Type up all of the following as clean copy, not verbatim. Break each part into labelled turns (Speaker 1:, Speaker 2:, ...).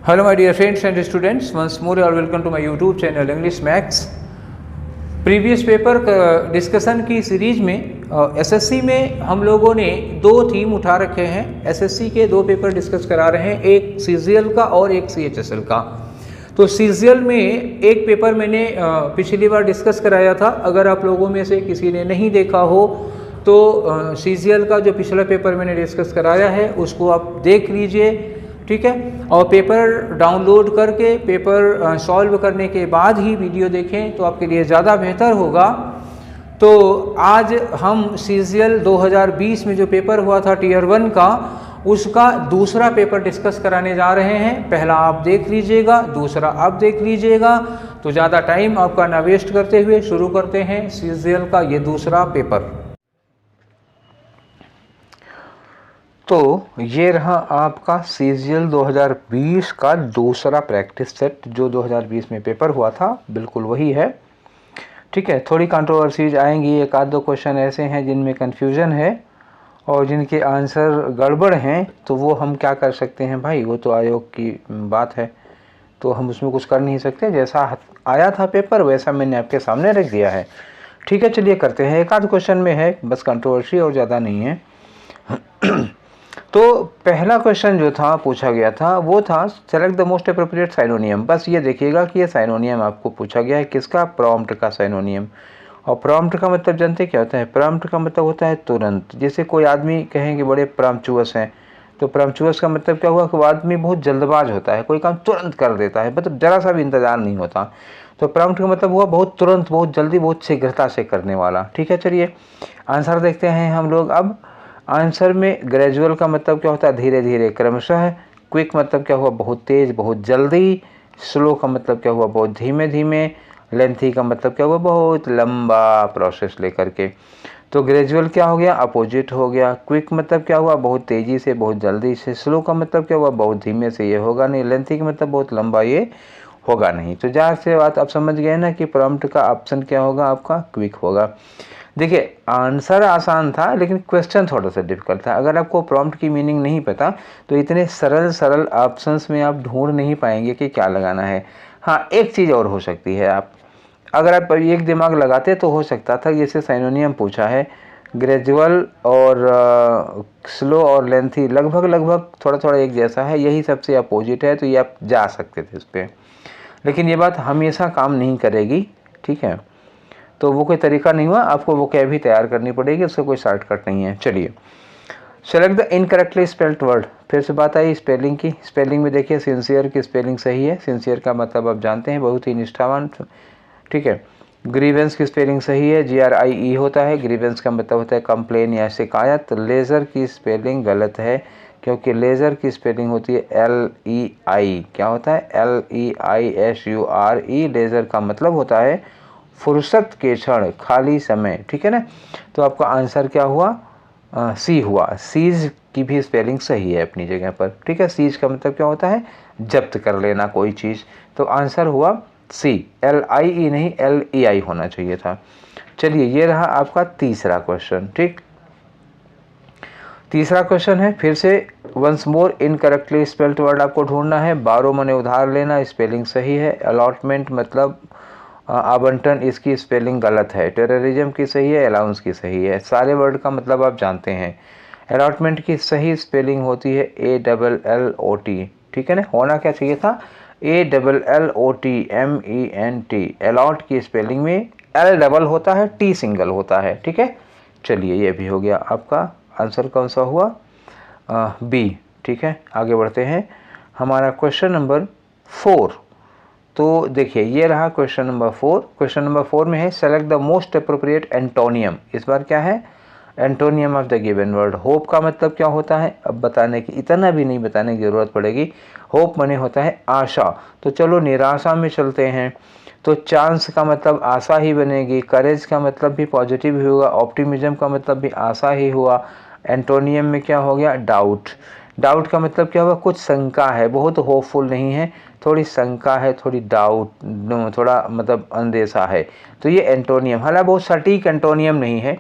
Speaker 1: Hello my dear friends and students, once more you are welcome to my YouTube channel English Max। Previous paper discussion की series में SSC में हम लोगों ने दो theme उठा रखे हैं। एसएससी के दो पेपर डिस्कस करा रहे हैं, एक सीजीएल का और एक सीएचएसएल का। तो सीजीएल में एक पेपर मैंने पिछली बार डिस्कस कराया था, अगर आप लोगों में से किसी ने नहीं देखा हो तो सीजीएल का जो पिछला पेपर मैंने डिस्कस कराया है उसको आप देख लीजिए, ठीक है। और पेपर डाउनलोड करके पेपर सॉल्व करने के बाद ही वीडियो देखें तो आपके लिए ज़्यादा बेहतर होगा। तो आज हम सीजीएल 2020 में जो पेपर हुआ था टीयर 1 का, उसका दूसरा पेपर डिस्कस कराने जा रहे हैं। पहला आप देख लीजिएगा, दूसरा आप देख लीजिएगा। तो ज़्यादा टाइम आपका ना वेस्ट करते हुए शुरू करते हैं सीजीएल का ये दूसरा पेपर। तो ये रहा आपका सीजीएल 2020 का दूसरा प्रैक्टिस सेट, जो 2020 में पेपर हुआ था बिल्कुल वही है, ठीक है। थोड़ी कंट्रोवर्सीज आएंगी, एक आध दो क्वेश्चन ऐसे हैं जिनमें कन्फ्यूज़न है और जिनके आंसर गड़बड़ हैं, तो वो हम क्या कर सकते हैं भाई, वो तो आयोग की बात है, तो हम उसमें कुछ कर नहीं सकते। जैसा आया था पेपर वैसा मैंने आपके सामने रख दिया है, ठीक है। चलिए करते हैं, एक आध क्वेश्चन में है बस कंट्रोवर्सी और ज़्यादा नहीं है। तो पहला क्वेश्चन जो था पूछा गया था वो था select the most appropriate synonym. बस ये देखिएगा कि ये साइनोनियम आपको पूछा गया है किसका, प्रॉम्प्ट का साइनोनियम। और प्रॉम्प्ट का मतलब जानते क्या होता है? प्रॉम्प्ट का मतलब होता है तुरंत। जैसे कोई आदमी कहें कि बड़े प्रॉम्प्चुअस हैं, तो प्रॉम्प्चुअस का मतलब क्या हुआ कि वो आदमी बहुत जल्दबाज होता है, कोई काम तुरंत कर देता है, मतलब जरा सा भी इंतजार नहीं होता। तो प्रॉम्प्ट का मतलब हुआ बहुत तुरंत, बहुत जल्दी, बहुत शीघ्रता से करने वाला, ठीक है। चलिए आंसर देखते हैं हम लोग। अब आंसर में ग्रेजुअल का मतलब क्या होता है? धीरे धीरे, क्रमशः। क्विक मतलब क्या हुआ? बहुत तेज, बहुत जल्दी। स्लो का मतलब क्या हुआ? बहुत धीमे धीमे। लेंथी का मतलब क्या हुआ? बहुत लंबा प्रोसेस लेकर के। तो ग्रेजुअल क्या हो गया? अपोजिट हो गया। क्विक मतलब क्या हुआ? बहुत तेज़ी से, बहुत जल्दी से। स्लो का मतलब क्या हुआ? बहुत धीमे से, ये होगा नहीं। लेंथी का मतलब बहुत लंबा, ये होगा नहीं। तो ज़ाहिर से बात आप समझ गए ना कि प्रॉम्प्ट का ऑप्शन क्या होगा आपका? क्विक होगा। देखिए आंसर आसान था लेकिन क्वेश्चन थोड़ा सा डिफिकल्ट था। अगर आपको प्रॉम्प्ट की मीनिंग नहीं पता तो इतने सरल सरल ऑप्शंस में आप ढूंढ नहीं पाएंगे कि क्या लगाना है। हाँ, एक चीज़ और हो सकती है, आप अगर आप एक दिमाग लगाते तो हो सकता था, जैसे साइनोनियम पूछा है, ग्रेजुअल और स्लो और लेंथी लगभग थोड़ा थोड़ा एक जैसा है, यही सबसे अपोजिट है, तो ये आप जा सकते थे इस पर। लेकिन ये बात हमेशा काम नहीं करेगी, ठीक है। तो वो कोई तरीका नहीं हुआ, आपको वो क्या भी तैयार करनी पड़ेगी, उसका कोई शॉर्टकट नहीं है। चलिए select the incorrectly spelled word. फिर से बात आई स्पेलिंग की। स्पेलिंग में देखिए सिंसियर की स्पेलिंग सही है। सिंसियर का मतलब आप जानते हैं, बहुत ही निष्ठावान, ठीक है। ग्रीवेंस की स्पेलिंग सही है, GRIE होता है। ग्रीवेंस का मतलब होता है कंप्लेन या शिकायत। लेज़र की स्पेलिंग गलत है, क्योंकि लेज़र की स्पेलिंग होती है LEI। क्या होता है? LEISURE। लेज़र का मतलब होता है फुर्सत के क्षण, खाली समय, ठीक है ना। तो आपका आंसर क्या हुआ? सी हुआ। सीज की भी स्पेलिंग सही है अपनी जगह पर, ठीक है। सीज का मतलब क्या होता है? जब्त कर लेना कोई चीज़। तो आंसर हुआ सी, LIE नहीं LEI होना चाहिए था। चलिए ये रहा आपका तीसरा क्वेश्चन, ठीक। तीसरा क्वेश्चन है, फिर से once more incorrectly spelled word आपको ढूंढना है। बारो मने उधार लेना, स्पेलिंग सही है। अलॉटमेंट मतलब आवंटन, इसकी स्पेलिंग गलत है। टेररिज्म की सही है, अलाउंस की सही है। सारे वर्ड का मतलब आप जानते हैं। अलॉटमेंट की सही स्पेलिंग होती है ALLOT, ठीक है ना। होना क्या चाहिए था? ALLOTMENT। अलॉट की स्पेलिंग में L डबल होता है, T सिंगल होता है, ठीक है। चलिए ये भी हो गया आपका। आंसर कौन सा हुआ? B, ठीक है। आगे बढ़ते हैं, हमारा क्वेश्चन नंबर 4। तो देखिए ये रहा क्वेश्चन नंबर 4। क्वेश्चन नंबर 4 में है select the most appropriate antonym. इस बार क्या है? Antonym of the given word. Hope का मतलब क्या होता है? अब बताने की, इतना भी नहीं बताने की ज़रूरत पड़ेगी। होप माने होता है आशा। तो चलो निराशा में चलते हैं। तो चांस का मतलब आशा ही बनेगी। करेज का मतलब भी पॉजिटिव ही होगा। ऑप्टिमिज्म का मतलब भी आशा ही हुआ। एंटोनियम में क्या हो गया? डाउट। डाउट का मतलब क्या हुआ? कुछ शंका है, बहुत होपफुल नहीं है, थोड़ी शंका है, थोड़ी डाउट, थोड़ा मतलब अंदेशा है। तो ये एंटोनियम, हालांकि बहुत सटीक एंटोनियम नहीं है,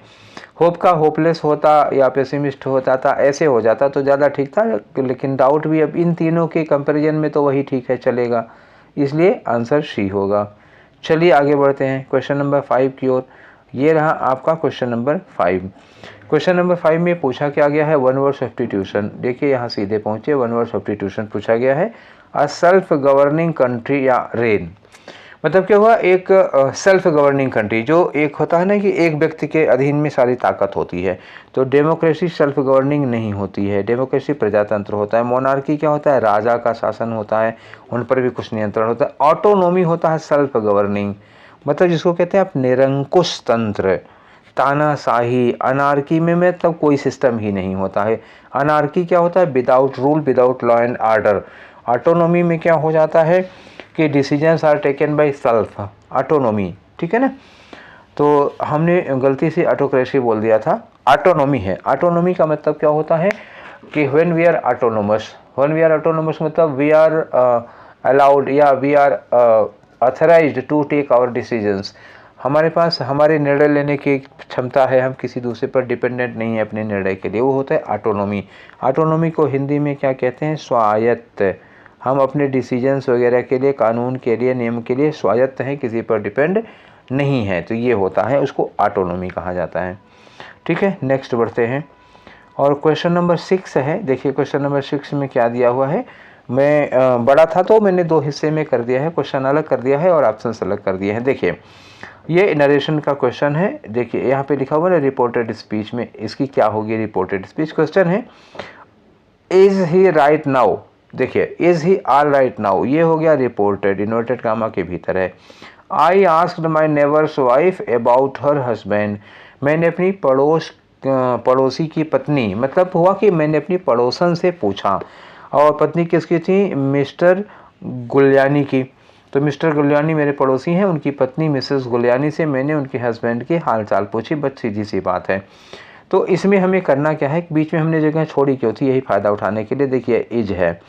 Speaker 1: होप का होपलेस होता या पेसिमिस्ट होता था, ऐसे हो जाता तो ज़्यादा ठीक था, लेकिन डाउट भी अब इन तीनों के कंपैरिजन में तो वही ठीक है, चलेगा, इसलिए आंसर सी होगा। चलिए आगे बढ़ते हैं क्वेश्चन नंबर 5 की ओर। ये रहा आपका क्वेश्चन नंबर 5। क्वेश्चन नंबर 5 में पूछा क्या गया है, वन वर्ड सब्स्टिट्यूशन। देखिए यहाँ सीधे पहुँचे, वन वर्ड सब्स्टिट्यूशन पूछा गया है। अ सेल्फ गवर्निंग कंट्री या रेन, मतलब क्या हुआ, एक सेल्फ गवर्निंग कंट्री, जो एक होता है ना कि एक व्यक्ति के अधीन में सारी ताकत होती है, तो डेमोक्रेसी सेल्फ गवर्निंग नहीं होती है, डेमोक्रेसी प्रजातंत्र होता है। मोनार्की क्या होता है, राजा का शासन होता है, उन पर भी कुछ नियंत्रण होता है। ऑटोनोमी होता है सेल्फ गवर्निंग, मतलब जिसको कहते हैं आप निरंकुश तंत्र, तानाशाही। अनार्की में मतलब कोई सिस्टम ही नहीं होता है। अनार्की क्या होता है, without rule, without law and order. Autonomy में क्या हो जाता है कि decisions are taken by self, autonomy, ठीक है ना। तो हमने गलती से ऑटोक्रेसी बोल दिया था, ऑटोनोमी है। ऑटोनोमी का मतलब क्या होता है कि when we are autonomous, when we are autonomous मतलब वी आर अलाउड या we are authorised to take our decisions, हमारे पास हमारे निर्णय लेने की क्षमता है, हम किसी दूसरे पर डिपेंडेंट नहीं है अपने निर्णय के लिए, वो होता है ऑटोनोमी। ऑटोनोमी को हिंदी में क्या कहते हैं, स्वायत्त। हम अपने डिसीजंस वगैरह के लिए, कानून के लिए, नियम के लिए स्वायत्त हैं, किसी पर डिपेंड नहीं है, तो ये होता है, उसको ऑटोनोमी कहा जाता है। ठीक है, नेक्स्ट बढ़ते हैं और क्वेश्चन नंबर 6 है। देखिए क्वेश्चन नंबर 6 में क्या दिया हुआ है, मैं बड़ा था तो मैंने 2 हिस्से में कर दिया है, क्वेश्चन अलग कर दिया है और ऑप्शन अलग कर दिए हैं। देखिए ये नरेशन का क्वेश्चन है, देखिए यहाँ पे लिखा हुआ है रिपोर्टेड स्पीच में, इसकी क्या होगी रिपोर्टेड स्पीच। क्वेश्चन है इज ही राइट नाउ, देखिए is he all right now, ये हो गया रिपोर्टेड, इन्वर्टेड कामा के भीतर है। I asked my neighbours wife about her husband, मैंने अपनी पड़ोसी की पत्नी, मतलब हुआ कि मैंने अपनी पड़ोसन से पूछा, और पत्नी किसकी थी, मिस्टर गुलियानी की। तो मिस्टर गुलियानी मेरे पड़ोसी हैं, उनकी पत्नी मिसेस गुलियानी से मैंने उनके हस्बैंड की हाल चाल पूछी, बस सीधी सी बात है। तो इसमें हमें करना क्या है, बीच में हमने जगह छोड़ी क्यों थी, यही फ़ायदा उठाने के लिए। देखिए इज है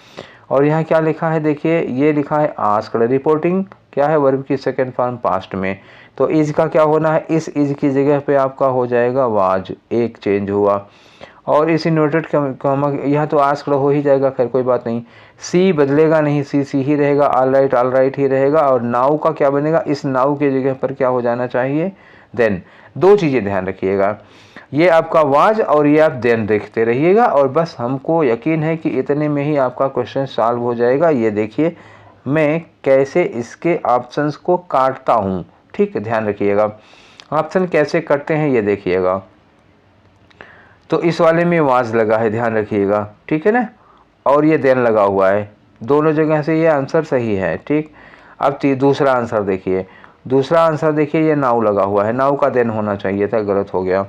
Speaker 1: और यहाँ क्या लिखा है, देखिए ये लिखा है आस्क्ड, रिपोर्टिंग क्या है, वर्ब की सेकंड फॉर्म पास्ट में, तो इज का क्या होना है, इस इज की जगह पे आपका हो जाएगा वाज, एक चेंज हुआ। और इस इन्वर्टेड कॉमा यहाँ तो आस्क्ड हो ही जाएगा, खैर कोई बात नहीं, सी बदलेगा नहीं, सी ही रहेगा, ऑल राइट ही रहेगा। और नाउ का क्या बनेगा, इस नाउ की जगह पर क्या हो जाना चाहिए, देन। दो चीज़ें ध्यान रखिएगा, ये आपका वाज और ये आप देन देखते रहिएगा, और बस हमको यकीन है कि इतने में ही आपका क्वेश्चन सॉल्व हो जाएगा। ये देखिए मैं कैसे इसके ऑप्शंस को काटता हूँ, ठीक है, ध्यान रखिएगा ऑप्शन कैसे कटते हैं, ये देखिएगा। तो इस वाले में वाज लगा है, ध्यान रखिएगा, ठीक है ना, और ये देन लगा हुआ है, दोनों जगह से ये आंसर सही है, ठीक। अब दूसरा आंसर देखिए, दूसरा आंसर देखिए, ये नाउ लगा हुआ है, नाउ का देन होना चाहिए था, गलत हो गया,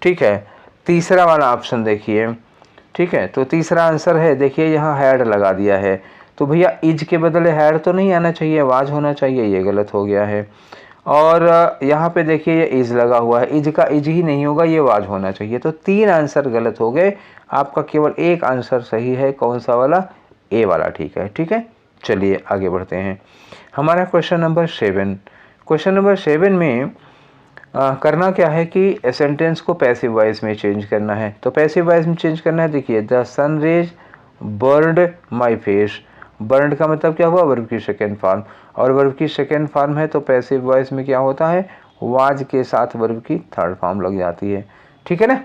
Speaker 1: ठीक है। तीसरा वाला ऑप्शन देखिए, ठीक है, तो तीसरा आंसर है, देखिए यहाँ हैड लगा दिया है, तो भैया इज के बदले हैड तो नहीं आना चाहिए, वाज होना चाहिए, ये गलत हो गया है। और यहाँ पे देखिए ये इज लगा हुआ है, इज का इज ही नहीं होगा, ये वाज होना चाहिए, तो 3 आंसर गलत हो गए, आपका केवल एक आंसर सही है, कौन सा वाला, ए वाला, ठीक है, ठीक है। चलिए आगे बढ़ते हैं, हमारा क्वेश्चन नंबर 7। क्वेश्चन नंबर 7 में करना क्या है कि सेंटेंस को पैसिव वॉइस में चेंज करना है, तो पैसिव वॉइस में चेंज करना है। देखिए the sun rays bird my face, bird का मतलब क्या हुआ, वर्ब की सेकेंड फॉर्म, और वर्ब की सेकेंड फॉर्म है तो पैसिव वॉइस में क्या होता है, वाज के साथ वर्ब की थर्ड फॉर्म लग जाती है, ठीक है ना।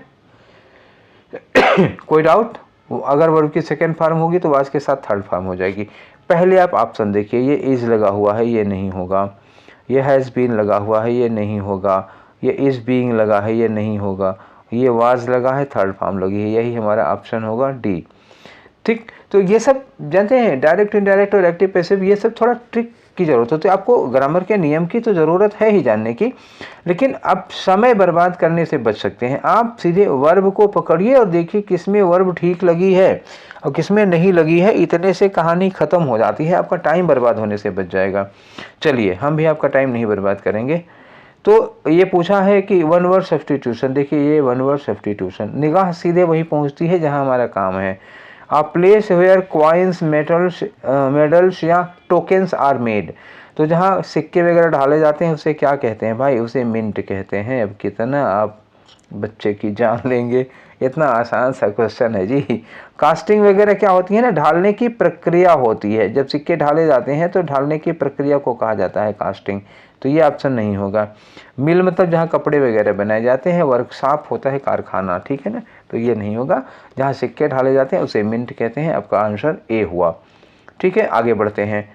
Speaker 1: कोई डाउट, अगर वर्ब की सेकेंड फॉर्म होगी तो वाज के साथ थर्ड फॉर्म हो जाएगी। पहले आप ऑप्शन देखिए, ये इज लगा हुआ है, ये नहीं होगा, ये हैज़ बीन लगा हुआ है, ये नहीं होगा, ये इज़ बीइंग लगा है, ये नहीं होगा, ये वाज लगा है, थर्ड फॉर्म लगी है, यही हमारा ऑप्शन होगा डी, ठीक। तो ये सब जानते हैं, डायरेक्ट इनडायरेक्ट और एक्टिव पैसिव, ये सब थोड़ा ट्रिक की ज़रूरत होती है, आपको ग्रामर के नियम की तो ज़रूरत है ही जानने की, लेकिन आप समय बर्बाद करने से बच सकते हैं। आप सीधे वर्ब को पकड़िए और देखिए किस में वर्ब ठीक लगी है और किस में नहीं लगी है, इतने से कहानी ख़त्म हो जाती है, आपका टाइम बर्बाद होने से बच जाएगा। चलिए हम भी आपका टाइम नहीं बर्बाद करेंगे। तो ये पूछा है कि वन वर्ड सब्स्टिट्यूशन, देखिए ये वन वर्ड सब्स्टिट्यूशन, निगाह सीधे वही पहुंचती है जहां हमारा काम है। A place where coins medals या टोकन्स आर मेड, तो जहाँ सिक्के वगैरह ढाले जाते हैं उसे क्या कहते हैं भाई, उसे मिंट कहते हैं। अब कितना आप बच्चे की जान लेंगे, इतना आसान सा क्वेश्चन है जी। कास्टिंग वगैरह क्या होती है ना, ढालने की प्रक्रिया होती है। जब सिक्के ढाले जाते हैं तो ढालने की प्रक्रिया को कहा जाता है कास्टिंग, तो ये ऑप्शन नहीं होगा। मिल मतलब जहाँ कपड़े वगैरह बनाए जाते हैं, वर्कशॉप होता है कारखाना, ठीक है ना, तो ये नहीं होगा। जहाँ सिक्के ढाले जाते हैं उसे मिंट कहते हैं। आपका आंसर ए हुआ। ठीक है, आगे बढ़ते हैं।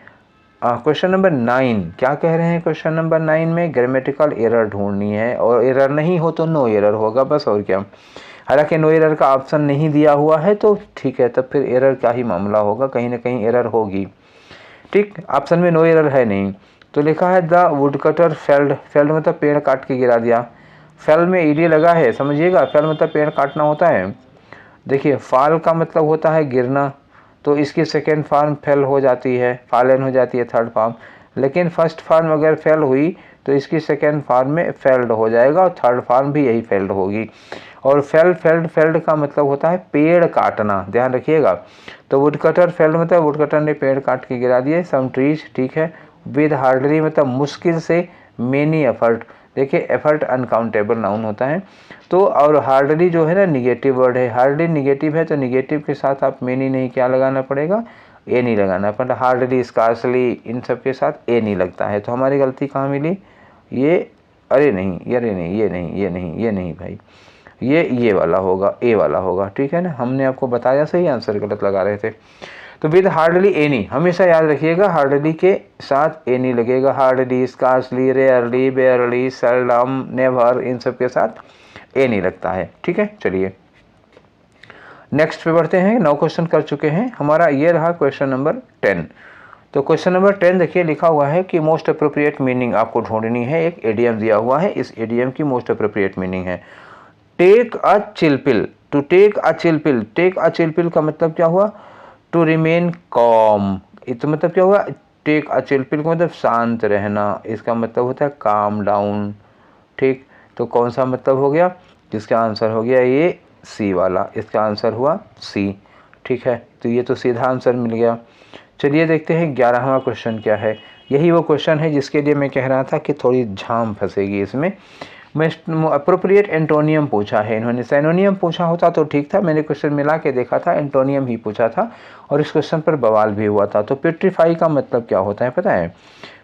Speaker 1: क्वेश्चन नंबर 9 क्या कह रहे हैं? क्वेश्चन नंबर 9 में ग्रामेटिकल एरर ढूंढनी है, और एरर नहीं हो तो नो एरर होगा बस, और क्या। हालांकि नो एरर का ऑप्शन नहीं दिया हुआ है तो ठीक है, तब फिर एरर क्या ही मामला होगा, कहीं ना कहीं एरर होगी। ठीक, ऑप्शन में नो एरर है नहीं, तो लिखा है द वुडकटर फेल्ड। फेल्ड मतलब पेड़ काट के गिरा दिया। फेल में ईडी लगा है, समझिएगा, फेल मतलब पेड़ काटना होता है। देखिए, फाल का मतलब होता है गिरना, तो इसकी सेकेंड फॉर्म फेल हो जाती है, फॉलन हो जाती है थर्ड फॉर्म। लेकिन फर्स्ट फॉर्म अगर फेल हुई तो इसकी सेकेंड फॉर्म में फेल्ड हो जाएगा, और थर्ड फॉर्म भी यही फेल्ड होगी। और फेल्ड का मतलब होता है पेड़ काटना, ध्यान रखिएगा। तो वुडकटर फेल्ड मतलब वुडकटर ने पेड़ काट के गिरा दिए, सम ट्रीज, ठीक है। विद हार्डली मतलब मुश्किल से, मेनी एफर्ट, देखिए एफर्ट अनकाउंटेबल नाउन होता है। तो और हार्डली जो है ना निगेटिव वर्ड है, हार्डली निगेटिव है, तो निगेटिव के साथ आप मेनी नहीं क्या लगाना पड़ेगा, ए नहीं लगाना पड़ेगा। हार्डली, स्कार्सली, इन सब के साथ ए नहीं लगता है। तो हमारी गलती कहाँ मिली? ये, अरे नहीं, अरे नहीं, ये नहीं, ये नहीं, ये नहीं भाई, ये वाला होगा, ए वाला होगा, ठीक है ना। हमने आपको बताया, सही आंसर गलत लगा रहे थे। तो विद हार्डली एनी, हमेशा याद रखिएगा हार्डली के साथ एनी लगेगा। Hardly, scarcely, rarely, barely, seldom, never, इन सब के साथ एनी लगता है। ठीक है, चलिए नेक्स्ट पे बढ़ते हैं। 9 क्वेश्चन कर चुके हैं, हमारा ये रहा क्वेश्चन नंबर 10। तो क्वेश्चन नंबर 10 देखिए, लिखा हुआ है कि मोस्ट अप्रोप्रिएट मीनिंग आपको ढूंढनी है। एक एडीएम दिया हुआ है, इस एडीएम की मोस्ट अप्रोप्रिएट मीनिंग है take a chill pill. To take a chill pill, take a chill pill का मतलब क्या हुआ? To remain calm. तो मतलब क्या हुआ? टेक अ चिल पिल का मतलब शांत रहना, इसका मतलब होता है काम डाउन। ठीक, तो कौन सा मतलब हो गया? जिसका आंसर हो गया ये सी वाला, इसका आंसर हुआ सी। ठीक है, तो ये तो सीधा आंसर मिल गया। चलिए देखते हैं 11वां क्वेश्चन क्या है। यही वो क्वेश्चन है जिसके लिए मैं कह रहा था कि थोड़ी झाम फंसेगी इसमें। मैं अप्रोप्रिएट एंटोनियम पूछा है इन्होंने, सैनोनियम पूछा होता तो ठीक था, मैंने क्वेश्चन मिला के देखा था, एंटोनियम ही पूछा था, और इस क्वेश्चन पर बवाल भी हुआ था। तो पिट्रीफाई का मतलब क्या होता है पता है?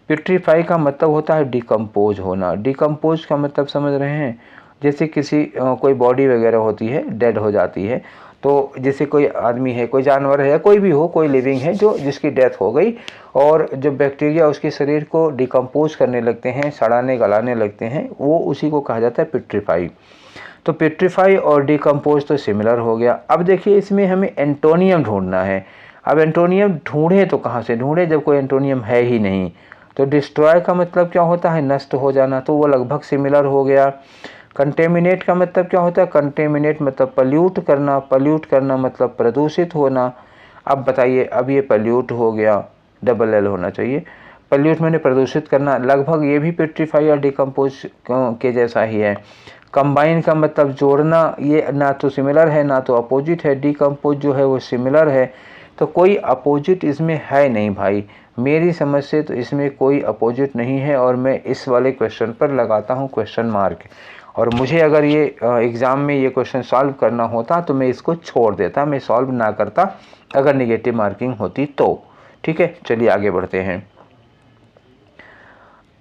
Speaker 1: पिट्रीफाई का मतलब होता है डिकम्पोज होना। डिकम्पोज का मतलब समझ रहे हैं? जैसे किसी कोई बॉडी वगैरह होती है, डेड हो जाती है, तो जैसे कोई आदमी है, कोई जानवर है, या कोई भी हो, कोई लिविंग है जो जिसकी डेथ हो गई, और जब बैक्टीरिया उसके शरीर को डिकम्पोज करने लगते हैं, सड़ाने गलाने लगते हैं, वो उसी को कहा जाता है पिट्रीफाई। तो पिट्रीफाई और डिकम्पोज तो सिमिलर हो गया। अब देखिए इसमें हमें एंटोनियम ढूंढना है। अब एंटोनियम ढूंढे तो कहाँ से ढूंढे जब कोई एंटोनियम है ही नहीं। तो डिस्ट्रॉय का मतलब क्या होता है? नष्ट हो जाना, तो वो लगभग सिमिलर हो गया। कंटेमिनेट का मतलब क्या होता है? कंटेमिनेट मतलब पल्यूट करना, पल्यूट करना मतलब प्रदूषित होना। अब बताइए, अब ये पल्यूट हो गया, डबल एल होना चाहिए। पल्यूट मैंने प्रदूषित करना, लगभग ये भी पेट्रीफाई और डिकम्पोज के जैसा ही है। कंबाइन का मतलब जोड़ना, ये ना तो सिमिलर है ना तो अपोजिट है। डिकम्पोज जो है वो सिमिलर है, तो कोई अपोजिट इसमें है नहीं भाई। मेरी समझ से तो इसमें कोई अपोजिट नहीं है, और मैं इस वाले क्वेश्चन पर लगाता हूँ क्वेश्चन मार्क। और मुझे अगर ये एग्ज़ाम में ये क्वेश्चन सॉल्व करना होता तो मैं इसको छोड़ देता, मैं सॉल्व ना करता अगर नेगेटिव मार्किंग होती तो। ठीक है, चलिए आगे बढ़ते हैं।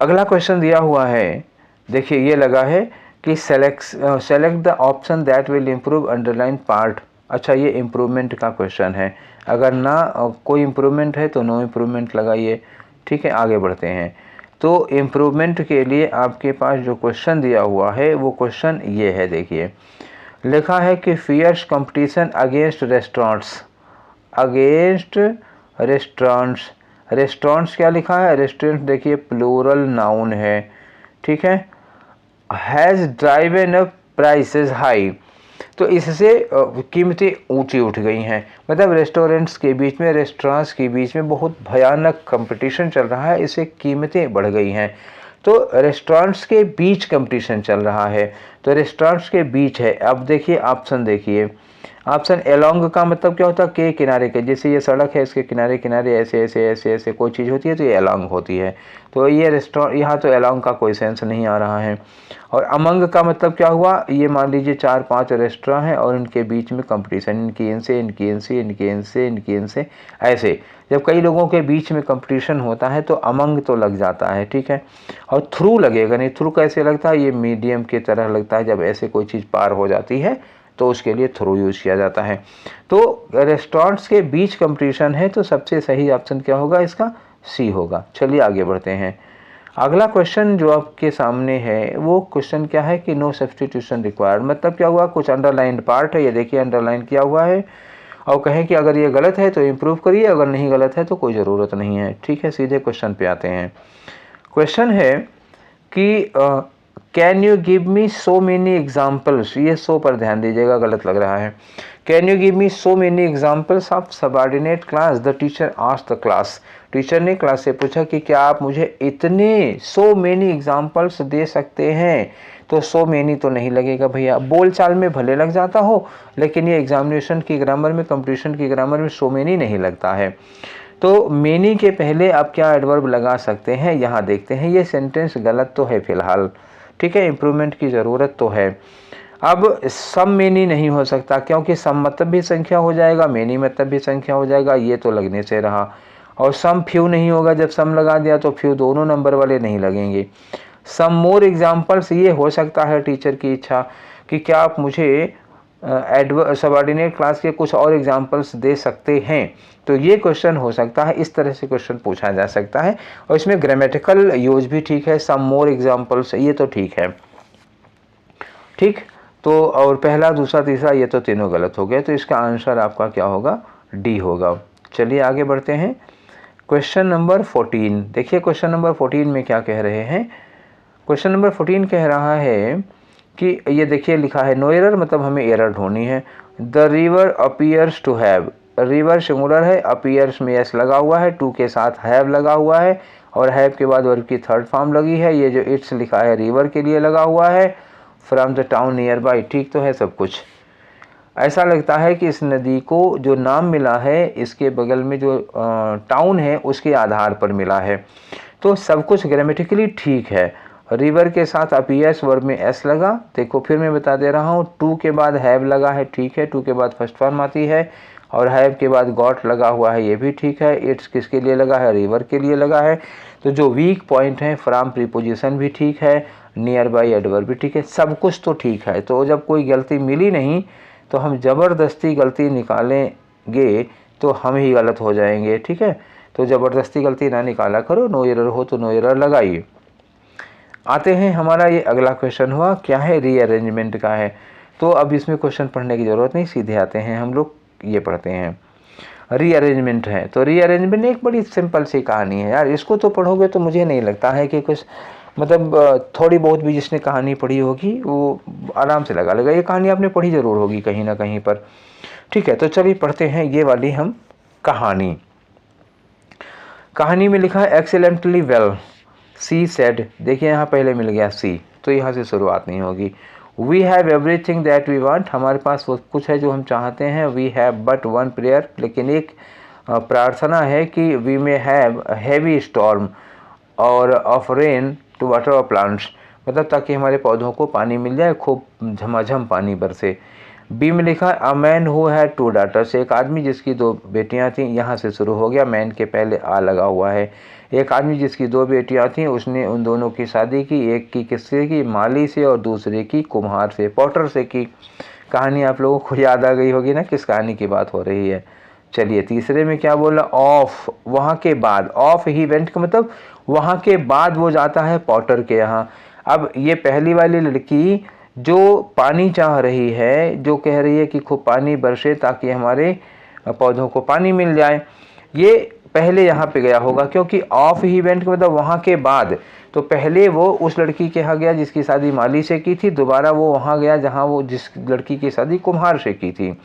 Speaker 1: अगला क्वेश्चन दिया हुआ है, देखिए ये लगा है कि select the option that will improve underline part. अच्छा, ये इम्प्रूवमेंट का क्वेश्चन है, अगर ना कोई इम्प्रूवमेंट है तो नो इम्प्रूवमेंट लगाइए। ठीक है, आगे बढ़ते हैं। तो इम्प्रूवमेंट के लिए आपके पास जो क्वेश्चन दिया हुआ है वो क्वेश्चन ये है, देखिए लिखा है कि fierce competition against restaurants. Against restaurants, restaurants क्या लिखा है? रेस्टोरेंट देखिए प्लूरल नाउन है, ठीक है। Has driven up prices high, तो इससे कीमतें ऊंची उठ गई हैं। मतलब रेस्टोरेंट्स के बीच में, रेस्टोरेंट्स के बीच में बहुत भयानक कंपटीशन चल रहा है, इससे कीमतें बढ़ गई हैं। तो रेस्टोरेंट्स के बीच कंपटीशन चल रहा है, तो रेस्टोरेंट्स के बीच है। अब देखिए ऑप्शन देखिए, ऑप्शन एलोंग का मतलब क्या होता है, के किनारे के, जैसे ये सड़क है इसके किनारे किनारे ऐसे ऐसे ऐसे ऐसे कोई चीज़ होती है तो ये एलोंग होती है। तो ये रेस्टोरेंट, यहाँ तो एलोंग का कोई सेंस नहीं आ रहा है। और अमंग का मतलब क्या हुआ, ये मान लीजिए 4-5 रेस्टोरेंट हैं और इनके बीच में कंपटीशन, इनकी इनसे इनकी इनसे इनकी इनसे इनकी इनसे ऐसे, जब कई लोगों के बीच में कंपटीशन होता है तो अमंग तो लग जाता है, ठीक है। और थ्रू लगेगा नहीं, थ्रू कैसे लगता है, ये मीडियम की तरह लगता है, जब ऐसे कोई चीज़ पार हो जाती है तो उसके लिए थ्रू यूज़ किया जाता है। तो रेस्टोरेंट्स के बीच कंपटीशन है तो सबसे सही ऑप्शन क्या होगा, इसका सी होगा। चलिए आगे बढ़ते हैं। अगला क्वेश्चन जो आपके सामने है वो क्वेश्चन क्या है कि नो सब्सटीट्यूशन रिक्वायर्ड, मतलब क्या हुआ, कुछ अंडरलाइंड पार्ट है, ये देखिए अंडरलाइन किया हुआ है, और कहें कि अगर ये गलत है तो इम्प्रूव करिए, अगर नहीं गलत है तो कोई ज़रूरत नहीं है, ठीक है। सीधे क्वेश्चन पे आते हैं। क्वेश्चन है कि can you give me so many examples, ये सो पर ध्यान दीजिएगा, गलत लग रहा है। Can you give me so many examples of subordinate class, the teacher asked the class, teacher ने क्लास से पूछा कि क्या आप मुझे इतने सो मेनी एग्जाम्पल्स दे सकते हैं। तो सो मेनी तो नहीं लगेगा भैया, बोलचाल में भले लग जाता हो लेकिन ये एग्जामिनेशन की ग्रामर में, कंपटीशन की ग्रामर में सो मेनी नहीं लगता है। तो मेनी के पहले आप क्या एडवर्ब लगा सकते हैं, यहाँ देखते हैं। ये सेंटेंस गलत तो है फिलहाल, ठीक है, इम्प्रूवमेंट की ज़रूरत तो है। अब सम मेनी नहीं हो सकता क्योंकि सम मतलब भी संख्या हो जाएगा, मेनी मतलब भी संख्या हो जाएगा, ये तो लगने से रहा। और सम फ्यू नहीं होगा, जब सम लगा दिया तो फ्यू दोनों नंबर वाले नहीं लगेंगे। सम मोर एग्जाम्पल्स, ये हो सकता है टीचर की इच्छा कि क्या आप मुझे सबऑर्डिनेट क्लास के कुछ और एग्जाम्पल्स दे सकते हैं, तो ये क्वेश्चन हो सकता है, इस तरह से क्वेश्चन पूछा जा सकता है। और इसमें ग्रामेटिकल यूज भी ठीक है, सम मोर एग्जाम्पल्स, ये तो ठीक है, ठीक। तो और पहला दूसरा तीसरा ये तो तीनों गलत हो गए, तो इसका आंसर आपका क्या होगा, डी होगा। चलिए आगे बढ़ते हैं। क्वेश्चन नंबर 14, देखिए क्वेश्चन नंबर 14 में क्या कह रहे हैं। क्वेश्चन नंबर 14 कह रहा है कि ये देखिए लिखा है नो एरर, मतलब हमें एरर ढूंढनी है। The river appears to have, river singular है, अपीयर्स में एस लगा हुआ है, टू के साथ हैव लगा हुआ है, और हैव के बाद वर्ब की थर्ड फॉर्म लगी है। ये जो इट्स लिखा है रिवर के लिए लगा हुआ है, from the town near by, ठीक तो है सब कुछ। ऐसा लगता है कि इस नदी को जो नाम मिला है इसके बगल में जो टाउन है उसके आधार पर मिला है, तो सब कुछ ग्रामेटिकली ठीक है। रिवर के साथ अपीयर्स वर्ब में एस लगा, देखो फिर मैं बता दे रहा हूँ, टू के बाद हैव लगा है, ठीक है, टू के बाद फर्स्ट फॉर्म आती है, और हैव के बाद गॉट लगा हुआ है, ये भी ठीक है। इट्स किसके लिए लगा है, रिवर के लिए लगा है। तो जो वीक पॉइंट है, फ्रॉम प्रीपोजिशन भी ठीक है, नियर बाई एडवर्ब भी ठीक है, सब कुछ तो ठीक है। तो जब कोई गलती मिली नहीं तो हम ज़बरदस्ती गलती निकालेंगे तो हम ही गलत हो जाएंगे, ठीक है। तो ज़बरदस्ती गलती ना निकाला करो, नो एरर हो तो नो एरर लगाइए। आते हैं, हमारा ये अगला क्वेश्चन हुआ क्या है, रीअरेंजमेंट का है। तो अब इसमें क्वेश्चन पढ़ने की ज़रूरत नहीं, सीधे आते हैं हम लोग, ये पढ़ते हैं। रीअरेंजमेंट है, तो रीअरेंजमेंट एक बड़ी सिंपल सी कहानी है यार, इसको तो पढ़ोगे तो मुझे नहीं लगता है कि कुछ मतलब थोड़ी बहुत भी जिसने कहानी पढ़ी होगी वो आराम से लगा लेगा। ये कहानी आपने पढ़ी ज़रूर होगी कहीं ना कहीं पर, ठीक है। तो चलिए पढ़ते हैं ये वाली हम कहानी। कहानी में लिखा है एक्सीलेंटली वेल सी सेड, देखिए यहाँ पहले मिल गया सी, तो यहाँ से शुरुआत नहीं होगी। We have everything that we want, हमारे पास वो कुछ है जो हम चाहते हैं। We have but one prayer, लेकिन एक प्रार्थना है कि we may have heavy storm or of rain to water our plants, मतलब ताकि हमारे पौधों को पानी मिल जाए, खूब झमाझम पानी बरसे। बी में लिखा a man who had two daughters, एक आदमी जिसकी दो बेटियां थीं, यहाँ से शुरू हो गया, मैन के पहले आ लगा हुआ है। एक आदमी जिसकी दो बेटियां थीं, उसने उन दोनों की शादी की, एक की किससे की, माली से, और दूसरे की कुम्हार से, पॉटर से की। कहानी आप लोगों को याद आ गई होगी ना किस कहानी की बात हो रही है। चलिए तीसरे में क्या बोला, ऑफ, वहाँ के बाद, ऑफ ही वेंट का मतलब वहाँ के बाद वो जाता है पॉटर के यहाँ। अब ये पहली वाली लड़की जो पानी चाह रही है, जो कह रही है कि खूब पानी बरसे ताकि हमारे पौधों को पानी मिल जाए, ये पहले यहाँ पे गया होगा, क्योंकि ऑफ ही वेंट का मतलब वहाँ के बाद। तो पहले वो उस लड़की के यहाँ गया जिसकी शादी माली से की थी, दोबारा वो वहाँ गया जहाँ वो जिस लड़की की शादी कुम्हार से की थी,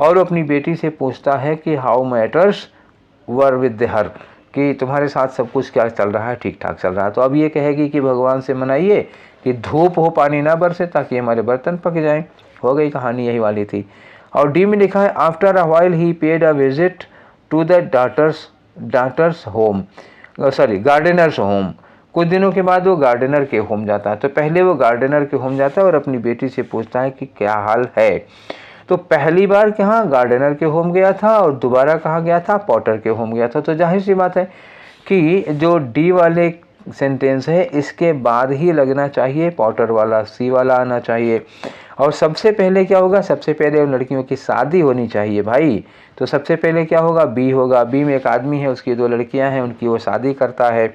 Speaker 1: और वो अपनी बेटी से पूछता है कि how matters were with her, कि तुम्हारे साथ सब कुछ क्या चल रहा है, ठीक ठाक चल रहा है। तो अब ये कहेगी कि भगवान से मनाइए कि धूप हो पानी ना बरसे ताकि हमारे बर्तन पक जाएं। हो गई कहानी यही वाली थी। और डी में लिखा है after a while he paid a visit to the daughters home, sorry gardeners home. कुछ दिनों के बाद वो गार्डनर के होम जाता है। तो पहले वो गार्डनर के होम जाता है और अपनी बेटी से पूछता है कि क्या हाल है। तो पहली बार कहाँ गार्डनर के होम गया था और दोबारा कहाँ गया था, पॉटर के होम गया था। तो जाहिर सी बात है कि जो डी वाले सेंटेंस है इसके बाद ही लगना चाहिए पॉटर वाला, सी वाला आना चाहिए। और सबसे पहले क्या होगा, सबसे पहले उन लड़कियों की शादी होनी चाहिए भाई। तो सबसे पहले क्या होगा, बी होगा। बी में एक आदमी है, उसकी 2 लड़कियां हैं, उनकी वो शादी करता है।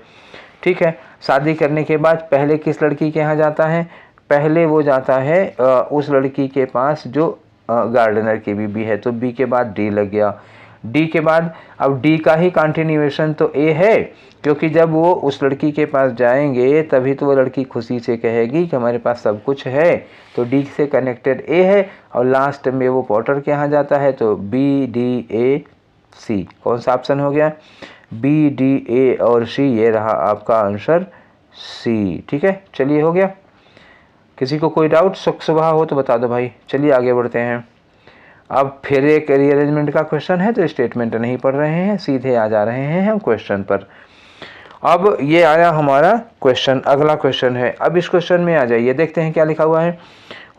Speaker 1: ठीक है, शादी करने के बाद पहले किस लड़की के यहाँ जाता है, पहले वो जाता है उस लड़की के पास जो गार्डनर की बीबी है। तो बी के बाद डी लग गया। डी के बाद अब डी का ही कंटिन्यूएशन तो ए है, क्योंकि जब वो उस लड़की के पास जाएंगे तभी तो वो लड़की खुशी से कहेगी कि हमारे पास सब कुछ है। तो डी से कनेक्टेड ए है और लास्ट में वो पॉटर के यहाँ जाता है। तो बी डी ए सी, कौन सा ऑप्शन हो गया, बी डी ए और सी, ये रहा आपका आंसर सी। ठीक है, चलिए हो गया। किसी को कोई डाउट सुबह हो तो बता दो भाई। चलिए आगे बढ़ते हैं। अब फिर एक रीअरेंजमेंट का क्वेश्चन है, तो स्टेटमेंट नहीं पढ़ रहे हैं, सीधे आ जा रहे हैं हम क्वेश्चन पर। अब ये आया हमारा क्वेश्चन, अगला क्वेश्चन है। अब इस क्वेश्चन में आ जाइए, देखते हैं क्या लिखा हुआ है।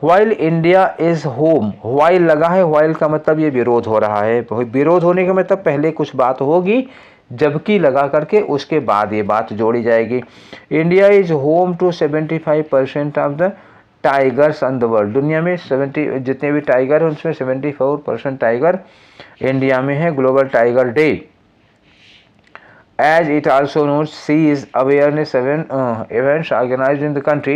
Speaker 1: While India is home, while लगा है, व्हाइल का मतलब ये विरोध हो रहा है। विरोध होने का मतलब पहले कुछ बात होगी, जबकि लगा करके उसके बाद ये बात जोड़ी जाएगी। India is home to 75% of the tigers on the world, दुनिया में 70 जितने भी टाइगर हैं उसमें 74% टाइगर इंडिया में है। Global tiger day, as it also notes C is awareness events organised in the country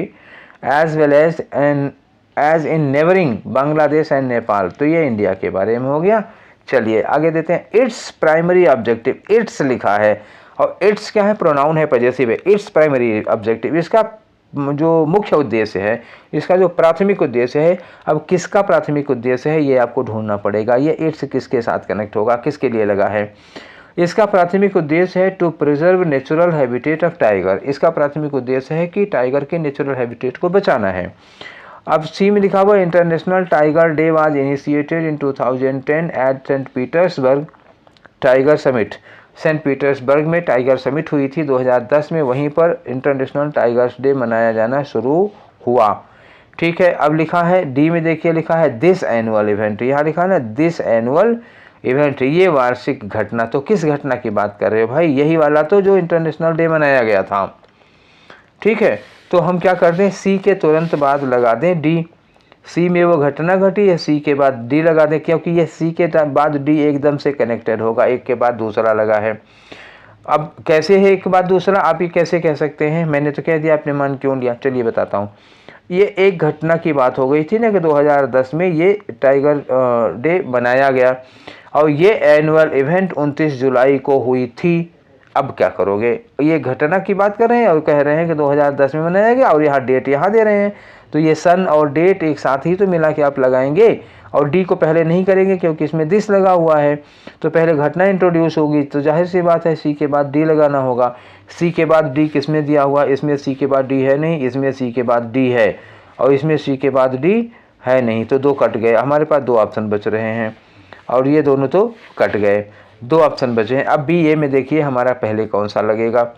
Speaker 1: as well as in neighbouring Bangladesh and Nepal. तो ये इंडिया के बारे में हो गया। चलिए आगे देते हैं। इट्स प्राइमरी ऑब्जेक्टिव, इट्स लिखा है और इट्स क्या है, प्रोनाउन है, पजेसिव है। इट्स प्राइमरी ऑब्जेक्टिव, इसका जो मुख्य उद्देश्य है, इसका जो प्राथमिक उद्देश्य है। अब किसका प्राथमिक उद्देश्य है ये आपको ढूंढना पड़ेगा। ये इट्स किसके साथ कनेक्ट होगा, किसके लिए लगा है। इसका प्राथमिक उद्देश्य है to preserve natural habitat of tiger, इसका प्राथमिक उद्देश्य है कि टाइगर के नेचुरल हैबिटेट को बचाना है। अब सी में लिखा हुआ international tiger day was initiated in 2010 at Saint Petersburg tiger summit. Saint Petersburg में टाइगर समिट हुई थी 2010 में, वहीं पर इंटरनेशनल टाइगर्स डे मनाया जाना शुरू हुआ। ठीक है, अब लिखा है डी में, देखिए लिखा है दिस एनुअल इवेंट, यहाँ लिखा है ना दिस एनुअल इवेंट, ये वार्षिक घटना। तो किस घटना की बात कर रहे हो भाई, यही वाला तो जो इंटरनेशनल डे मनाया गया था। ठीक है, तो हम क्या कर दें, सी के तुरंत बाद लगा दें डी। सी में वो घटना घटी है, सी के बाद डी लगा दें, क्योंकि ये सी के बाद डी एकदम से कनेक्टेड होगा, एक के बाद दूसरा लगा है। अब कैसे है एक के बाद दूसरा, आप ये कैसे कह सकते हैं, मैंने तो कह दिया, आपने मान क्यों लिया, चलिए बताता हूँ। ये एक घटना की बात हो गई थी ना कि 2010 में ये टाइगर डे बनाया गया और ये एनुअल इवेंट 29 जुलाई को हुई थी। अब क्या करोगे, ये घटना की बात कर रहे हैं और कह रहे हैं कि 2010 में मनाया गया और यहाँ डेट यहाँ दे रहे हैं, तो ये सन और डेट एक साथ ही तो मिला के आप लगाएंगे। और डी को पहले नहीं करेंगे क्योंकि इसमें दिस लगा हुआ है, तो पहले घटना इंट्रोड्यूस होगी, तो जाहिर सी बात है सी के बाद डी लगाना होगा। सी के बाद डी किसमें दिया हुआ, इसमें सी के बाद डी है नहीं, इसमें सी के बाद डी है और इसमें सी के बाद डी है नहीं, तो 2 कट गए। हमारे पास 2 ऑप्शन बच रहे हैं और ये दोनों तो कट गए, 2 ऑप्शन बचे हैं। अब बी ए में देखिए हमारा पहले कौन सा लगेगा,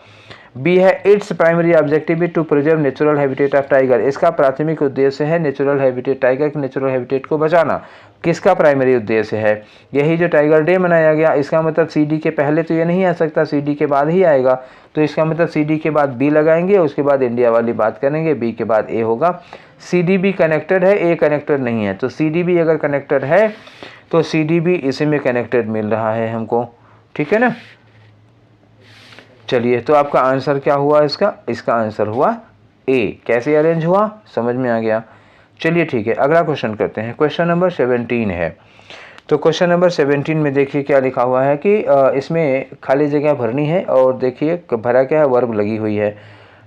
Speaker 1: बी है its primary objective to preserve natural habitat of tiger, इसका प्राथमिक उद्देश्य है नेचुरल हैबिटेट, टाइगर के नेचुरल हैबिटेट को बचाना। किसका प्राइमरी उद्देश्य है, यही जो टाइगर डे मनाया गया, इसका मतलब सी डी के पहले तो ये नहीं आ सकता, सी डी के बाद ही आएगा, तो इसका मतलब सी डी के बाद बी लगाएंगे, उसके बाद इंडिया वाली बात करेंगे, बी के बाद ए होगा। सी डी बी कनेक्टेड है, ए कनेक्टेड नहीं है, तो सी डी बी अगर कनेक्टेड है तो सी डी बी इसी में कनेक्टेड मिल रहा है हमको। ठीक है ना, चलिए तो आपका आंसर क्या हुआ इसका आंसर हुआ ए। कैसे अरेंज हुआ समझ में आ गया। चलिए ठीक है, अगला क्वेश्चन करते हैं। क्वेश्चन नंबर 17 है। तो क्वेश्चन नंबर 17 में देखिए क्या लिखा हुआ है कि इसमें खाली जगह भरनी है और देखिए भरा क्या है, वर्ब लगी हुई है।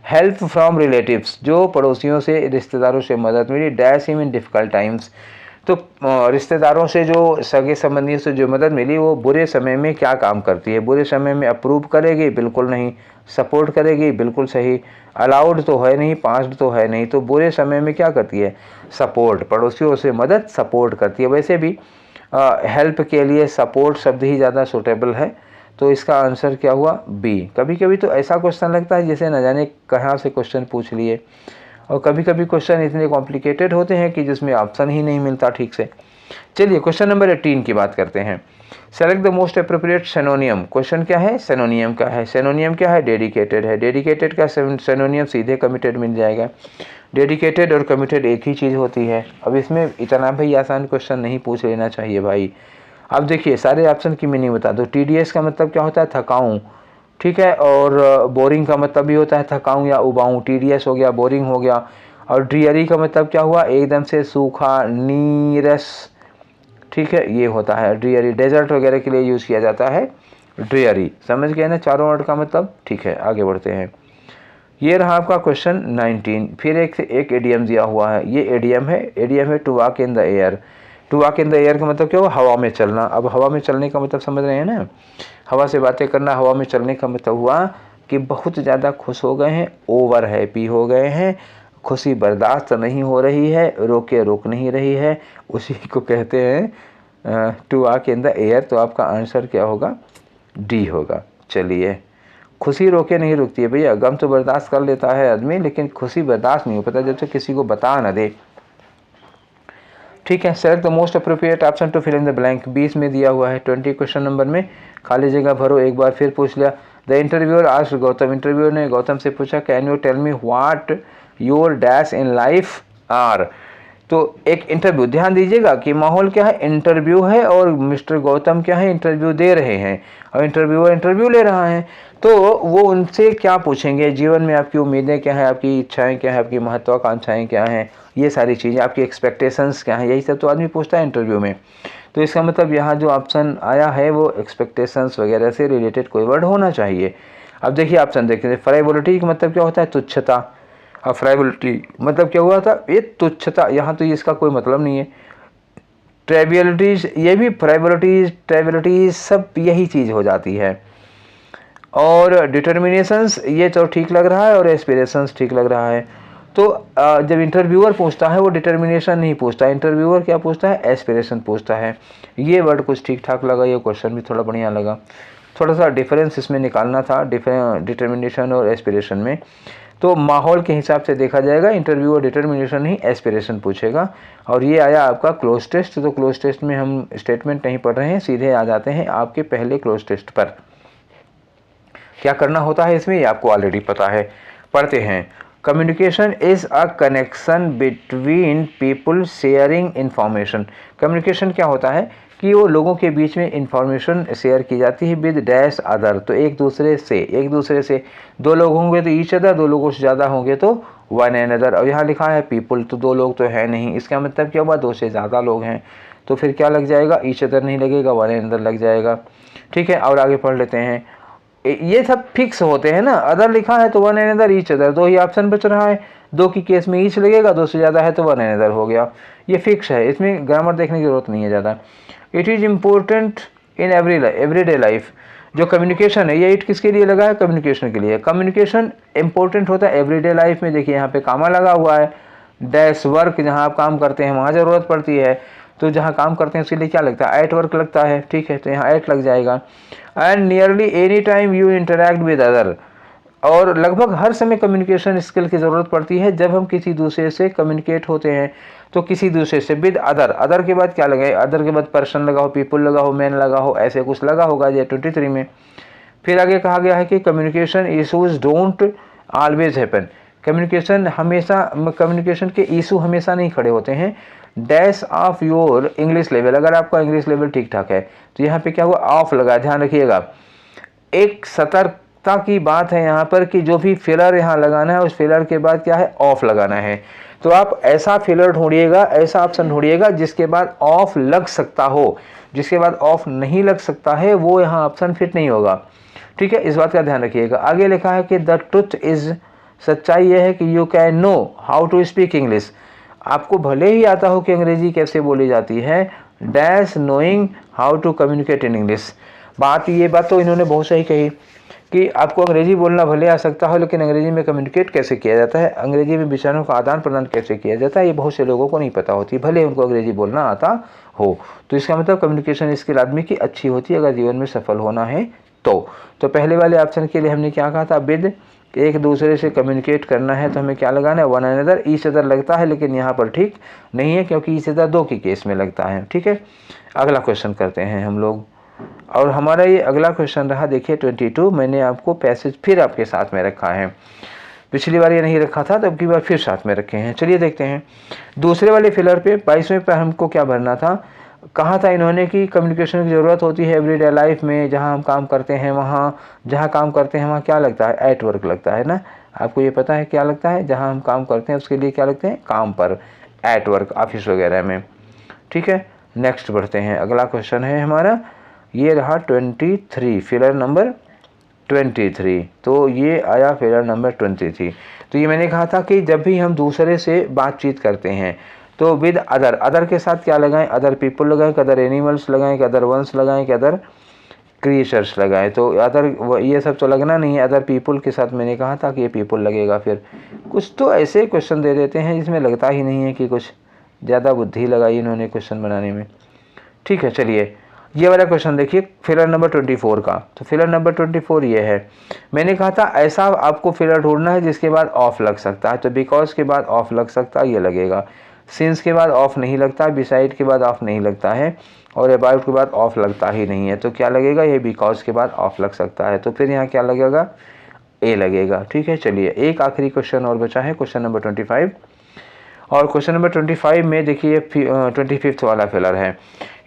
Speaker 1: हेल्प फ्रॉम रिलेटिव्स, जो पड़ोसियों से रिश्तेदारों से मदद मिली, dash him in difficult times, तो रिश्तेदारों से जो सगे संबंधियों से जो मदद मिली वो बुरे समय में क्या काम करती है, बुरे समय में अप्रूव करेगी, बिल्कुल नहीं, सपोर्ट करेगी, बिल्कुल सही, अलाउड तो है नहीं, पास्ड तो है नहीं, तो बुरे समय में क्या करती है, सपोर्ट, पड़ोसियों से मदद सपोर्ट करती है। वैसे भी हेल्प के लिए सपोर्ट शब्द ही ज़्यादा सूटेबल है। तो इसका आंसर क्या हुआ? बी। कभी कभी तो ऐसा क्वेश्चन लगता है जैसे न जाने कहाँ से क्वेश्चन पूछ लिए, और कभी कभी क्वेश्चन इतने कॉम्प्लिकेटेड होते हैं कि जिसमें ऑप्शन ही नहीं मिलता ठीक से। चलिए क्वेश्चन नंबर 18 की बात करते हैं। Select the most appropriate synonym. Question क्या है? सेनोनियम का है। सेनोनियम क्या है? डेडिकेटेड है। डेडिकेटेड का सेनोनियम सीधे कमिटेड मिल जाएगा। डेडिकेटेड और कमिटेड एक ही चीज़ होती है। अब इसमें इतना भी आसान क्वेश्चन नहीं पूछ लेना चाहिए भाई। अब देखिए सारे ऑप्शन की मीनिंग बता दो। TDS का मतलब क्या होता है? थकाऊं, ठीक है। और बोरिंग का मतलब भी होता है थकाऊं या उबाऊं। TDS हो गया, बोरिंग हो गया। और ड्रियरी का मतलब क्या हुआ? एकदम से सूखा, नीरस, ठीक है, ये होता है ड्रियरी। डेजर्ट वगैरह के लिए यूज़ किया जाता है ड्रियरी। समझ गए ना चारों वर्ड का मतलब? ठीक है, आगे बढ़ते हैं। ये रहा आपका क्वेश्चन 19। फिर एक एडियम दिया हुआ है। ये एडियम है to walk in the air. To walk in the air का मतलब क्या हुआ? हवा में चलना। अब हवा में चलने का मतलब समझ रहे हैं ना? हवा से बातें करना। हवा में चलने का मतलब हुआ कि बहुत ज़्यादा खुश हो गए हैं, ओवर हैप्पी हो गए हैं, खुशी बर्दाश्त नहीं हो रही है, रोक नहीं रही है, उसी को कहते हैं to walk in the air. तो आपका आंसर क्या होगा? डी होगा। चलिए, खुशी रोके नहीं रुकती है भैया। गम तो बर्दाश्त कर लेता है आदमी, लेकिन खुशी बर्दाश्त नहीं हो पाता जब तक किसी को बता ना दे। ठीक है, select the most appropriate option to fill in the blank. 20 में दिया हुआ है। 20 क्वेश्चन नंबर में खाली जगह भरो। एक बार फिर पूछ लिया। The interviewer asked Gautam. Interviewer ने गौतम से पूछा, can you tell me what your dash in life are. तो एक इंटरव्यू, ध्यान दीजिएगा कि माहौल क्या है? इंटरव्यू है, और मिस्टर गौतम क्या है? इंटरव्यू दे रहे हैं, और इंटरव्यूअर इंटरव्यू ले रहा है। तो वो उनसे क्या पूछेंगे? जीवन में आपकी उम्मीदें क्या हैं, आपकी इच्छाएं क्या हैं, आपकी महत्वाकांक्षाएं क्या हैं, ये सारी चीज़ें, आपकी एक्सपेक्टेशंस क्या हैं, यही सब तो आदमी पूछता है इंटरव्यू में। तो इसका मतलब यहाँ जो ऑप्शन आया है वो एक्सपेक्टेशंस वगैरह से रिलेटेड कोई वर्ड होना चाहिए। अब देखिए ऑप्शन देखिए। फ्राइवोलिटी का मतलब क्या होता है? तुच्छता। अब फ्राइवलिटी मतलब क्या हुआ था? ये तुच्छता। यहाँ तो इसका कोई मतलब नहीं है। ट्राइवियलिटीज, ये भी ट्राइवियलिटीज सब यही चीज़ हो जाती है। और डिटर्मिनेशंस, ये तो ठीक लग रहा है, और एस्पिरेशंस ठीक लग रहा है। तो जब इंटरव्यूअर पूछता है वो डिटर्मिनेशन नहीं पूछता है, इंटरव्यूअर क्या पूछता है? एस्पिरेशन पूछता है। ये वर्ड कुछ ठीक ठाक लगा, ये क्वेश्चन भी थोड़ा बढ़िया लगा। थोड़ा सा डिफरेंस इसमें निकालना था डिटर्मिनेशन और एस्पिरेशन में। तो माहौल के हिसाब से देखा जाएगा, इंटरव्यूअर डिटर्मिनेशन ही एस्पिरेशन पूछेगा। और ये आया आपका क्लोज टेस्ट। तो क्लोज टेस्ट में हम स्टेटमेंट नहीं पढ़ रहे हैं, सीधे आ जाते हैं आपके पहले क्लोज टेस्ट पर। क्या करना होता है इसमें, ये आपको ऑलरेडी पता है। पढ़ते हैं। Communication is a connection between people sharing information. Communication क्या होता है कि वो लोगों के बीच में इंफॉर्मेशन शेयर की जाती है विद डैश अदर। तो एक दूसरे से दो लोग होंगे तो ईच अदर, दो लोगों से ज़्यादा होंगे तो वन एन अदर। अब यहाँ लिखा है पीपल, तो दो लोग तो है नहीं, इसका मतलब क्या हुआ? दो से ज़्यादा लोग हैं, तो फिर क्या लग जाएगा? ईच अदर नहीं लगेगा, वन एन अदर लग जाएगा। ठीक है, और आगे पढ़ लेते हैं। ये सब फिक्स होते हैं ना। अदर लिखा है तो one an other, each other, दो ही ऑप्शन बच रहा है। दो की केस में ईच लगेगा, दो से ज़्यादा है तो वन एन अदर हो गया। ये फिक्स है, इसमें ग्रामर देखने की जरूरत नहीं है ज़्यादा। It is important in everyday life. जो कम्युनिकेशन है, ये इट किसके लिए लगा है? कम्युनिकेशन के लिए। कम्युनिकेशन इंपॉर्टेंट होता है एवरीडे लाइफ में। देखिए यहाँ पे कामा लगा हुआ है। डैश वर्क, जहाँ आप काम करते हैं वहाँ ज़रूरत पड़ती है, तो जहाँ काम करते हैं उसके लिए क्या लगता है? एट वर्क लगता है। ठीक है, तो यहाँ एट लग जाएगा। And nearly any time you interact with other. और लगभग हर समय कम्युनिकेशन स्किल की ज़रूरत पड़ती है जब हम किसी दूसरे से कम्युनिकेट होते हैं। तो किसी दूसरे से विद अदर, अदर के बाद क्या लगे? अदर के बाद पर्सन लगा हो, पीपल लगा हो, मैन लगा हो, ऐसे कुछ लगा होगा ये 23 में। फिर आगे कहा गया है कि communication issues don't always happen. Communication के इशू हमेशा नहीं खड़े होते हैं। Dash of your English level, अगर आपका इंग्लिश लेवल ठीक ठाक है तो यहाँ पे क्या हुआ? ऑफ लगा, ध्यान रखिएगा। एक सतर्कता की बात है यहाँ पर कि जो भी फिलर यहाँ लगाना है उस फिलर के बाद क्या है? ऑफ लगाना है। तो आप ऐसा फिलर ढूंढिएगा, ऐसा ऑप्शन ढूंढिएगा जिसके बाद ऑफ लग सकता हो। जिसके बाद ऑफ नहीं लग सकता है वो यहाँ ऑप्शन फिट नहीं होगा। ठीक है, इस बात का ध्यान रखिएगा। आगे लिखा है कि द ट्रुथ इज, सच्चाई यह है कि you can know how to speak English. आपको भले ही आता हो कि अंग्रेजी कैसे बोली जाती है, dash knowing how to communicate in English. ये बात तो इन्होंने बहुत सही कही कि आपको अंग्रेजी बोलना भले आ सकता हो, लेकिन अंग्रेजी में कम्युनिकेट कैसे किया जाता है, अंग्रेजी में विचारों का आदान प्रदान कैसे किया जाता है, ये बहुत से लोगों को नहीं पता होती, भले उनको अंग्रेजी बोलना आता हो। तो इसका मतलब कम्युनिकेशन स्किल आदमी की अच्छी होती है अगर जीवन में सफल होना है तो पहले वाले ऑप्शन के लिए हमने क्या कहा था, विद एक दूसरे से कम्युनिकेट करना है तो हमें क्या लगाना है, वन अनदर। ईच अदर लगता है लेकिन यहाँ पर ठीक नहीं है क्योंकि ईच अदर दो के केस में लगता है। ठीक है, अगला क्वेश्चन करते हैं हम लोग। और हमारा ये अगला क्वेश्चन रहा, देखिए 22। मैंने आपको पैसेज फिर आपके साथ में रखा है, पिछली बार ये नहीं रखा था तो अब की बार फिर साथ में रखे हैं। चलिए देखते हैं दूसरे वाले फिलर पे 22वें पे हमको क्या भरना था। कहा था इन्होंने कि कम्युनिकेशन की ज़रूरत होती है एवरीडे लाइफ में, जहाँ हम काम करते हैं वहाँ, जहाँ काम करते हैं वहाँ क्या लगता है, एट वर्क लगता है ना। आपको ये पता है क्या लगता है, जहाँ हम काम करते हैं उसके लिए क्या लगते हैं, काम पर, एट वर्क, ऑफिस वगैरह में। ठीक है, नेक्स्ट बढ़ते हैं। अगला क्वेश्चन है हमारा, ये रहा 23, फिलर नंबर 23। तो ये आया फिलर नंबर 23। तो ये मैंने कहा था कि जब भी हम दूसरे से बातचीत करते हैं तो विद अदर, अदर के साथ क्या लगाएं, अदर पीपल लगाएं, कि अदर एनिमल्स लगाएं, कि अदर वंस लगाएं, कि अदर क्रिएचर्स लगाएं। तो अदर ये सब तो लगना नहीं है, अदर पीपल के साथ मैंने कहा था कि ये पीपल लगेगा। फिर कुछ तो ऐसे क्वेश्चन दे देते हैं जिसमें लगता ही नहीं है कि कुछ ज़्यादा बुद्धि लगाई इन्होंने क्वेश्चन बनाने में। ठीक है, चलिए ये वाला क्वेश्चन देखिए फिलर नंबर 24 का। तो फिलर नंबर 24 ये है, मैंने कहा था ऐसा आपको फिलर ढूंढना है जिसके बाद ऑफ लग सकता है। तो बिकॉज के बाद ऑफ लग सकता है, ये लगेगा। सिंस के बाद ऑफ नहीं लगता, बिसाइड के बाद ऑफ नहीं लगता है, और अबाउट के बाद ऑफ लगता ही नहीं है। तो क्या लगेगा, ये बिकॉज के बाद ऑफ लग सकता है। तो फिर यहाँ क्या लगेगा, ए लगेगा। ठीक है, चलिए एक आखिरी क्वेश्चन और बचा है, क्वेश्चन नंबर 25। और क्वेश्चन नंबर 25 में देखिए 25th वाला फिलर है।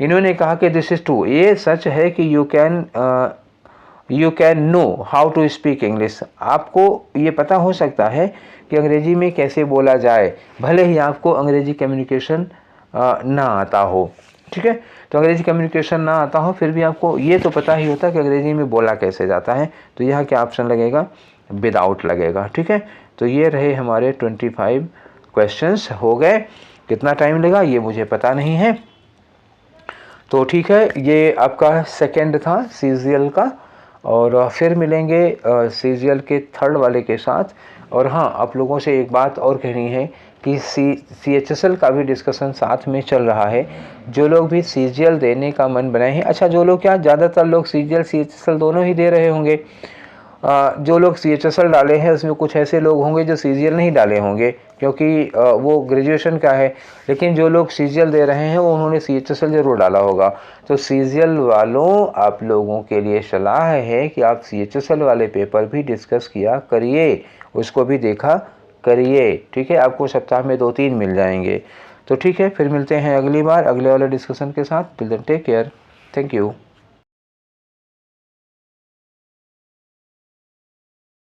Speaker 1: इन्होंने कहा कि दिस इज़ ट्रू, ये सच है कि you can know how to speak English. आपको ये पता हो सकता है कि अंग्रेजी में कैसे बोला जाए, भले ही आपको अंग्रेजी कम्युनिकेशन ना आता हो। ठीक है, तो अंग्रेजी कम्युनिकेशन ना आता हो फिर भी आपको ये तो पता ही होता है कि अंग्रेजी में बोला कैसे जाता है। तो यहाँ क्या ऑप्शन लगेगा, विदाउट लगेगा। ठीक है, तो ये रहे हमारे 25 क्वेश्चंस हो गए। कितना टाइम लगा ये मुझे पता नहीं है। तो ठीक है, ये आपका सेकंड था सीजीएल का, और फिर मिलेंगे सीजीएल के थर्ड वाले के साथ। और हाँ, आप लोगों से एक बात और कहनी है कि CHSL का भी डिस्कशन साथ में चल रहा है। जो लोग भी सीजीएल देने का मन बनाए हैं, अच्छा जो लोग क्या, ज़्यादातर लोग सीजीएल CHSL दोनों ही दे रहे होंगे। जो लोग CHSL डाले हैं उसमें कुछ ऐसे लोग होंगे जो सीजीएल नहीं डाले होंगे क्योंकि वो ग्रेजुएशन का है। लेकिन जो लोग सीजीएल दे रहे हैं वो उन्होंने CHSL ज़रूर डाला होगा। तो सीजीएल वालों, आप लोगों के लिए सलाह है कि आप CHSL वाले पेपर भी डिस्कस किया करिए, उसको भी देखा करिए। ठीक है, आपको सप्ताह में 2-3 मिल जाएंगे। तो ठीक है, फिर मिलते हैं अगली बार अगले वाले डिस्कशन के साथ। Till then take care, thank you.